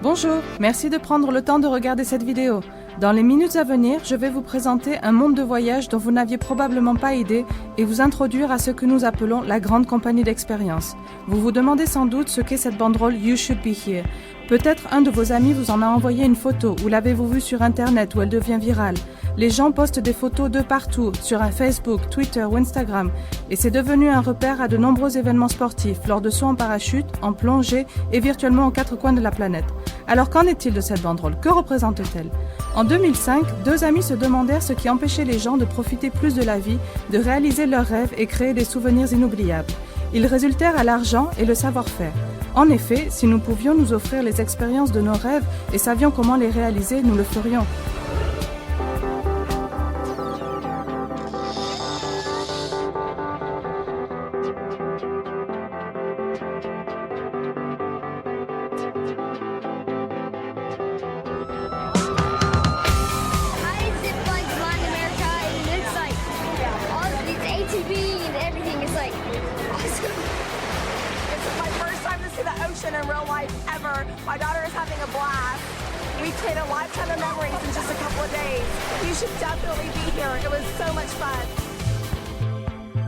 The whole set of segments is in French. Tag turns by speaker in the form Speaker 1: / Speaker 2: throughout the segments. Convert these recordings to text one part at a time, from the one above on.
Speaker 1: Bonjour, merci de prendre le temps de regarder cette vidéo. Dans les minutes à venir, je vais vous présenter un monde de voyage dont vous n'aviez probablement pas idée et vous introduire à ce que nous appelons la grande compagnie d'expérience. Vous vous demandez sans doute ce qu'est cette banderole You Should Be Here. Peut-être un de vos amis vous en a envoyé une photo ou l'avez-vous vue sur internet où elle devient virale. Les gens postent des photos de partout, sur un Facebook, Twitter ou Instagram, et c'est devenu un repère à de nombreux événements sportifs, lors de sauts en parachute, en plongée et virtuellement aux quatre coins de la planète. Alors qu'en est-il de cette banderole? Que représente-t-elle? En 2005, deux amis se demandèrent ce qui empêchait les gens de profiter plus de la vie, de réaliser leurs rêves et créer des souvenirs inoubliables. Ils résultèrent à l'argent et le savoir-faire. En effet, si nous pouvions nous offrir les expériences de nos rêves et savions comment les réaliser, nous le ferions.
Speaker 2: In real life ever. My daughter is having a blast. We created a lifetime of memories in just a couple of days. You should definitely be here. It was so much fun.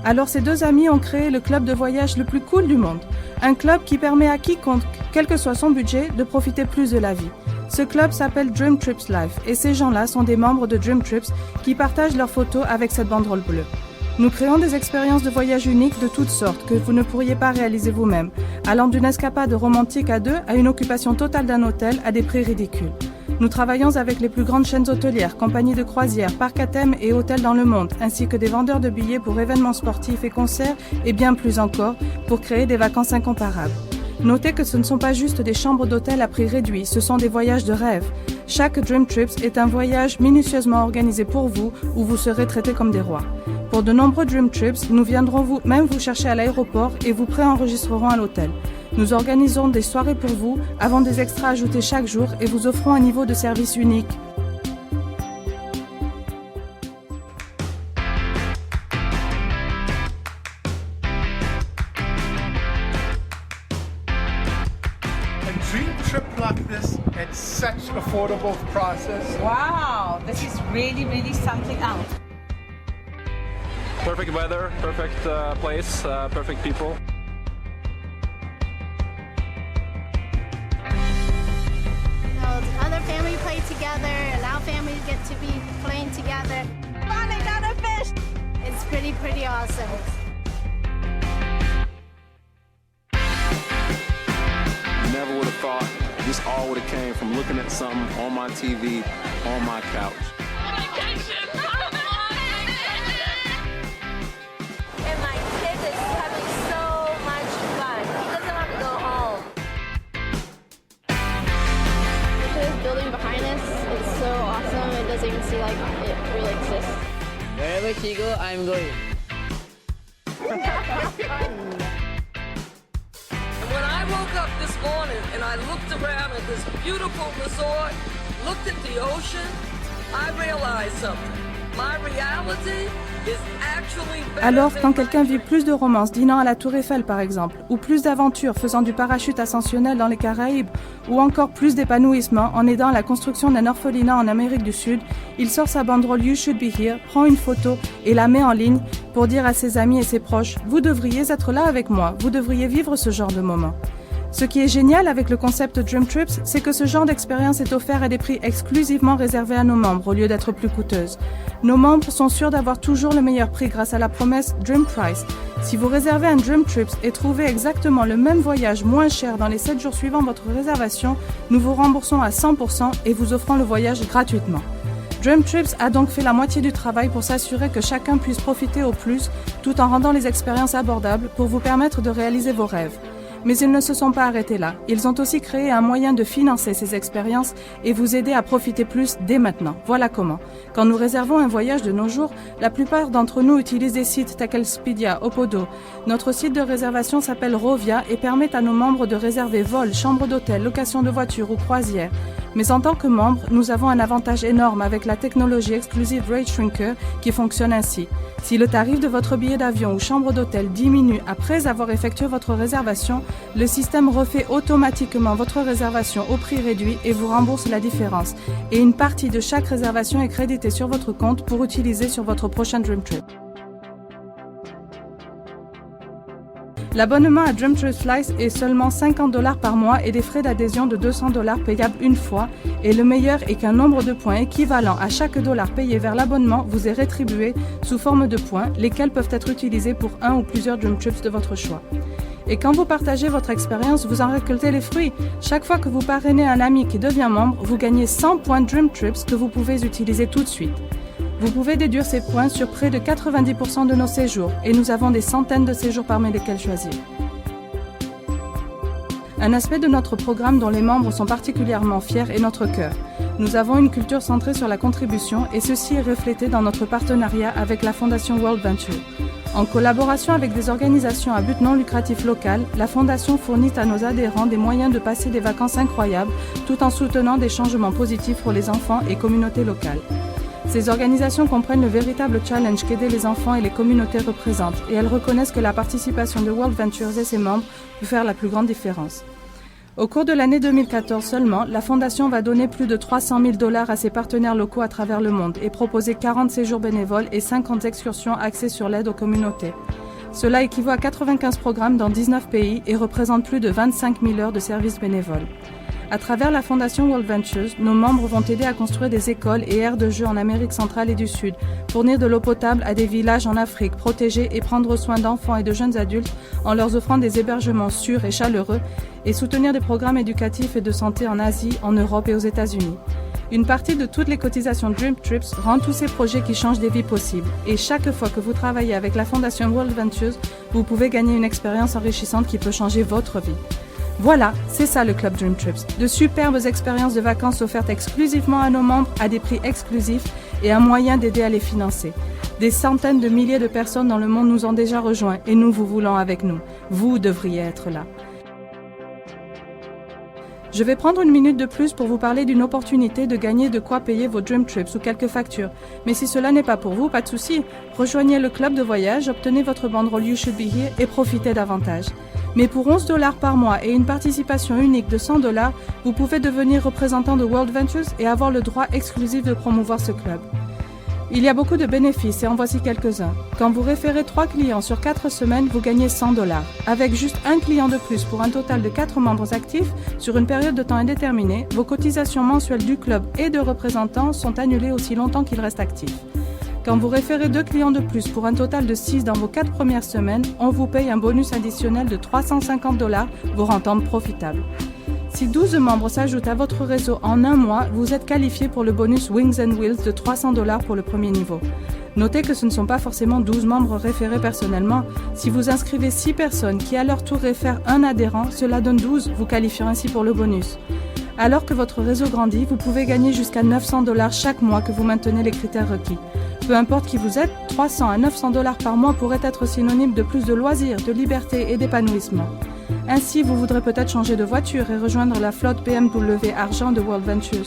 Speaker 1: Alors ces deux amis ont créé le club de voyage le plus cool du monde. Un club qui permet à quiconque, quel que soit son budget, de profiter plus de la vie. Ce club s'appelle Dream Trips Life et ces gens-là sont des membres de Dream Trips qui partagent leurs photos avec cette banderole bleue. Nous créons des expériences de voyage uniques de toutes sortes que vous ne pourriez pas réaliser vous-même, allant d'une escapade romantique à deux à une occupation totale d'un hôtel à des prix ridicules. Nous travaillons avec les plus grandes chaînes hôtelières, compagnies de croisières, parcs à thème et hôtels dans le monde, ainsi que des vendeurs de billets pour événements sportifs et concerts et bien plus encore pour créer des vacances incomparables. Notez que ce ne sont pas juste des chambres d'hôtel à prix réduit, ce sont des voyages de rêve. Chaque Dream Trips est un voyage minutieusement organisé pour vous où vous serez traités comme des rois. Pour de nombreux Dream Trips, nous viendrons même vous chercher à l'aéroport et vous préenregistrerons à l'hôtel. Nous organisons des soirées pour vous, avons des extras ajoutés chaque jour et vous offrons un niveau de service unique.
Speaker 3: A dream trip like this, it's such affordable process.
Speaker 4: Wow, this is really something else.
Speaker 5: Perfect weather, perfect place, perfect people.
Speaker 6: Other family play together, and our families get to be playing together.
Speaker 2: Finally got a fish!
Speaker 6: It's pretty awesome.
Speaker 5: Never would have thought this all would have came from looking at something on my TV, on my couch.
Speaker 2: And my kid is having so much fun. He doesn't have to go home.
Speaker 6: This building behind us is so awesome. It doesn't even seem like it really exists.
Speaker 7: Wherever she goes, I'm going.
Speaker 8: When I woke up this morning and I looked around at this beautiful resort, looked at the ocean, I realized something. My reality is actually better.
Speaker 1: Alors, quand quelqu'un vit plus de romance dînant à la Tour Eiffel par exemple, ou plus d'aventures faisant du parachute ascensionnel dans les Caraïbes, ou encore plus d'épanouissement en aidant à la construction d'un orphelinat en Amérique du Sud, il sort sa banderole You Should Be Here, prend une photo et la met en ligne pour dire à ses amis et ses proches « Vous devriez être là avec moi, vous devriez vivre ce genre de moment ». Ce qui est génial avec le concept Dream Trips, c'est que ce genre d'expérience est offert à des prix exclusivement réservés à nos membres au lieu d'être plus coûteuses. Nos membres sont sûrs d'avoir toujours le meilleur prix grâce à la promesse Dream Price. Si vous réservez un Dream Trips et trouvez exactement le même voyage moins cher dans les 7 jours suivant votre réservation, nous vous remboursons à 100% et vous offrons le voyage gratuitement. Dream Trips a donc fait la moitié du travail pour s'assurer que chacun puisse profiter au plus, tout en rendant les expériences abordables pour vous permettre de réaliser vos rêves. Mais ils ne se sont pas arrêtés là. Ils ont aussi créé un moyen de financer ces expériences et vous aider à profiter plus dès maintenant. Voilà comment. Quand nous réservons un voyage de nos jours, la plupart d'entre nous utilisent des sites tels qu'Expedia, Opodo. Notre site de réservation s'appelle Rovia et permet à nos membres de réserver vols, chambres d'hôtel, location de voitures ou croisières. Mais en tant que membre, nous avons un avantage énorme avec la technologie exclusive Rate Shrinker qui fonctionne ainsi. Si le tarif de votre billet d'avion ou chambre d'hôtel diminue après avoir effectué votre réservation, le système refait automatiquement votre réservation au prix réduit et vous rembourse la différence. Et une partie de chaque réservation est créditée sur votre compte pour utiliser sur votre prochain Dream Trip. L'abonnement à Dream Trip Flights est seulement $50 par mois et des frais d'adhésion de $200 payables une fois. Et le meilleur est qu'un nombre de points équivalent à chaque dollar payé vers l'abonnement vous est rétribué sous forme de points, lesquels peuvent être utilisés pour un ou plusieurs Dream Trips de votre choix. Et quand vous partagez votre expérience, vous en récoltez les fruits. Chaque fois que vous parrainez un ami qui devient membre, vous gagnez 100 points Dream Trips que vous pouvez utiliser tout de suite. Vous pouvez déduire ces points sur près de 90% de nos séjours et nous avons des centaines de séjours parmi lesquels choisir. Un aspect de notre programme dont les membres sont particulièrement fiers est notre cœur. Nous avons une culture centrée sur la contribution et ceci est reflété dans notre partenariat avec la Fondation World Venture. En collaboration avec des organisations à but non lucratif local, la Fondation fournit à nos adhérents des moyens de passer des vacances incroyables tout en soutenant des changements positifs pour les enfants et communautés locales. Ces organisations comprennent le véritable challenge qu'aider les enfants et les communautés représentent et elles reconnaissent que la participation de World Ventures et ses membres peut faire la plus grande différence. Au cours de l'année 2014 seulement, la Fondation va donner plus de $300 000 à ses partenaires locaux à travers le monde et proposer 40 séjours bénévoles et 50 excursions axées sur l'aide aux communautés. Cela équivaut à 95 programmes dans 19 pays et représente plus de 25 000 heures de services bénévoles. À travers la Fondation World Ventures, nos membres vont aider à construire des écoles et aires de jeux en Amérique centrale et du Sud, fournir de l'eau potable à des villages en Afrique, protéger et prendre soin d'enfants et de jeunes adultes en leur offrant des hébergements sûrs et chaleureux, et soutenir des programmes éducatifs et de santé en Asie, en Europe et aux États-Unis. Une partie de toutes les cotisations Dream Trips rend tous ces projets qui changent des vies possibles. Et chaque fois que vous travaillez avec la Fondation World Ventures, vous pouvez gagner une expérience enrichissante qui peut changer votre vie. Voilà, c'est ça le Club Dream Trips. De superbes expériences de vacances offertes exclusivement à nos membres à des prix exclusifs et un moyen d'aider à les financer. Des centaines de milliers de personnes dans le monde nous ont déjà rejoints et nous vous voulons avec nous. Vous devriez être là. Je vais prendre une minute de plus pour vous parler d'une opportunité de gagner de quoi payer vos Dream Trips ou quelques factures. Mais si cela n'est pas pour vous, pas de souci. Rejoignez le club de voyage, obtenez votre banderole You Should Be Here et profitez davantage. Mais pour $11 par mois et une participation unique de $100, vous pouvez devenir représentant de World Ventures et avoir le droit exclusif de promouvoir ce club. Il y a beaucoup de bénéfices et en voici quelques-uns. Quand vous référez 3 clients sur 4 semaines, vous gagnez $100. Avec juste un client de plus pour un total de 4 membres actifs sur une période de temps indéterminée, vos cotisations mensuelles du club et de représentants sont annulées aussi longtemps qu'ils restent actifs. Quand vous référez 2 clients de plus pour un total de 6 dans vos 4 premières semaines, on vous paye un bonus additionnel de $350, vous rendant profitable. Si 12 membres s'ajoutent à votre réseau en un mois, vous êtes qualifié pour le bonus Wings and Wheels de $300 pour le premier niveau. Notez que ce ne sont pas forcément 12 membres référés personnellement. Si vous inscrivez 6 personnes qui à leur tour réfèrent un adhérent, cela donne 12, vous qualifiez ainsi pour le bonus. Alors que votre réseau grandit, vous pouvez gagner jusqu'à $900 chaque mois que vous maintenez les critères requis. Peu importe qui vous êtes, $300 à $900 par mois pourrait être synonyme de plus de loisirs, de liberté et d'épanouissement. Ainsi, vous voudrez peut-être changer de voiture et rejoindre la flotte BMW Argent de World Ventures.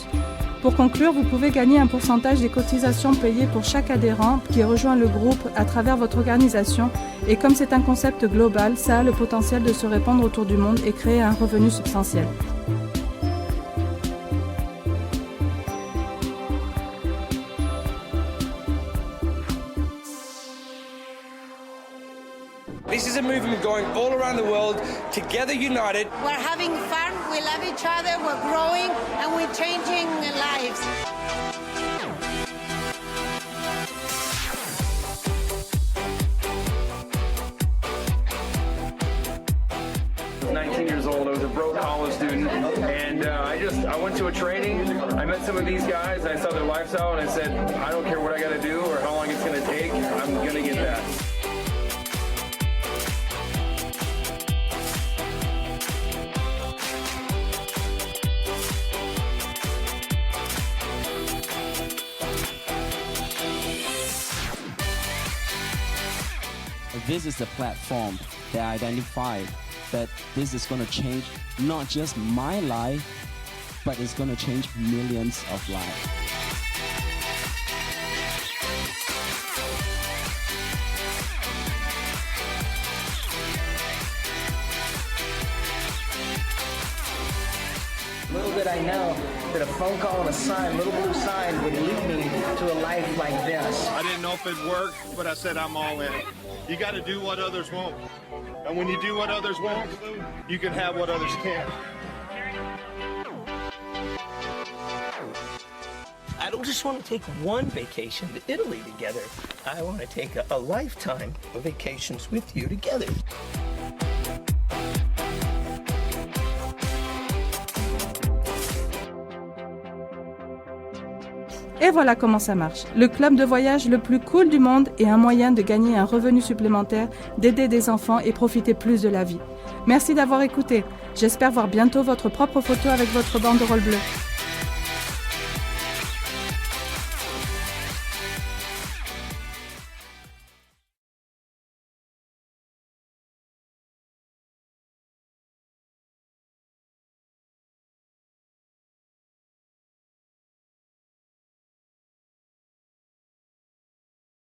Speaker 1: Pour conclure, vous pouvez gagner un pourcentage des cotisations payées pour chaque adhérent qui rejoint le groupe à travers votre organisation et comme c'est un concept global, ça a le potentiel de se répandre autour du monde et créer un revenu substantiel.
Speaker 9: This is a movement going all around the world, together united.
Speaker 6: We're having fun, we love each other, we're growing, and we're changing lives.
Speaker 5: I was 19 years old. I was a broke college student, and I went to a training. I met some of these guys, and I saw their lifestyle, and I said, I don't care what I got to do or how long it's going to take. I'm going to get that.
Speaker 10: This is the platform that I identified that this is going to change not just my life, but it's going to change millions of lives.
Speaker 11: Little did I know that a phone call and a sign, little blue sign, would lead me to a life like this.
Speaker 3: I didn't know if it'd work, but I said I'm all in. You got to do what others won't. And when you do what others won't, you can have what others can't.
Speaker 11: I don't just want to take one vacation to Italy together. I want to take a lifetime of vacations with you together.
Speaker 1: Et voilà comment ça marche. Le club de voyage le plus cool du monde est un moyen de gagner un revenu supplémentaire, d'aider des enfants et profiter plus de la vie. Merci d'avoir écouté. J'espère voir bientôt votre propre photo avec votre banderole bleue.